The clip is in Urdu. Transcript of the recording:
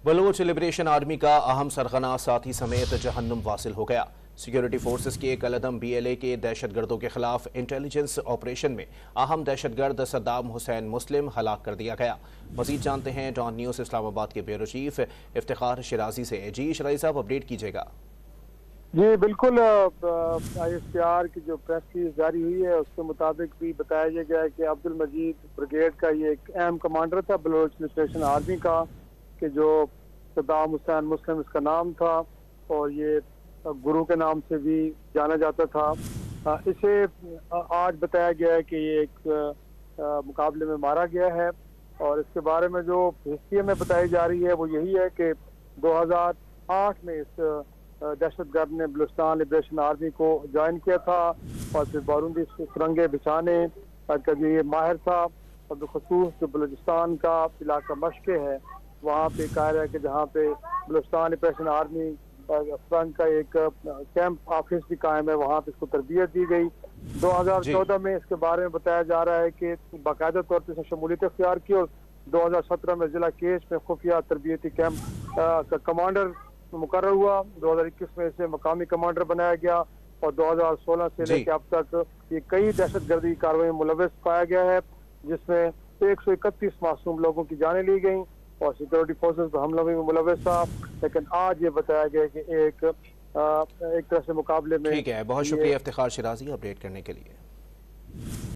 بلوچ لبریشن آرمی کا اہم سرغنہ ساتھی سمیت جہنم واصل ہو گیا۔ سیکیورٹی فورسز کے کالعدم BLA کے دہشت گردوں کے خلاف انٹیلیجنس آپریشن میں اہم دہشت گرد صدام حسین مسلم ہلاک کر دیا گیا۔ مزید جانتے ہیں ڈان نیوز اسلام آباد کے بیورو چیف افتخار شرازی سے۔ جی شرازی صاحب، اپڈیٹ کیجیے گا۔ جی بالکل، ISPR کی جو پریس ریلیز جاری ہوئی ہے اس کے مطابق بھی بتایا گیا ہے کہ عبد المجید بریگیڈ کا یہ ایک اہم کمانڈر تھا بلوچ لبریشن آرمی کا، کہ جو صدام حسین مسلم اس کا نام تھا اور یہ گرو کے نام سے بھی جانا جاتا تھا۔ اسے آج بتایا گیا ہے کہ یہ ایک مقابلے میں مارا گیا ہے، اور اس کے بارے میں جو ہسٹری میں بتائی جا رہی ہے وہ یہی ہے کہ 2008 میں اس دہشت گرد نے بلوچستان لبریشن آرمی کو جوائن کیا تھا، اور پھر بارودی سرنگیں بچھانے کا جو یہ ماہر تھا، اور بالخصوص جو بلوچستان کا علاقہ مشقے ہے وہاں پہ کہا ہے کہ جہاں پہ بلوچستان لبریشن آرمی فرنٹ کا ایک کیمپ آفس بھی قائم ہے، وہاں پہ اس کو تربیت دی گئی۔ 2014 میں اس کے بارے میں بتایا جا رہا ہے کہ باقاعدہ طور پہ شمولیت اختیار کی، اور 2017 میں ضلع کیش میں خفیہ تربیتی کیمپ کا کمانڈر مقرر ہوا۔ 2021 میں اسے مقامی کمانڈر بنایا گیا، اور 2016 سے لے کے اب تک یہ کئی دہشت گردی کارروائی میں ملوث پایا گیا ہے، جس میں 131 معصوم لوگوں کی جانیں لی گئیں اور سیکورٹی فورسز پر حملوں میں ملوث تھا۔ لیکن آج یہ بتایا گیا کہ ایک طرح سے مقابلے میں۔ ٹھیک ہے، بہت شکریہ افتخار شرازی اپڈیٹ کرنے کے لیے۔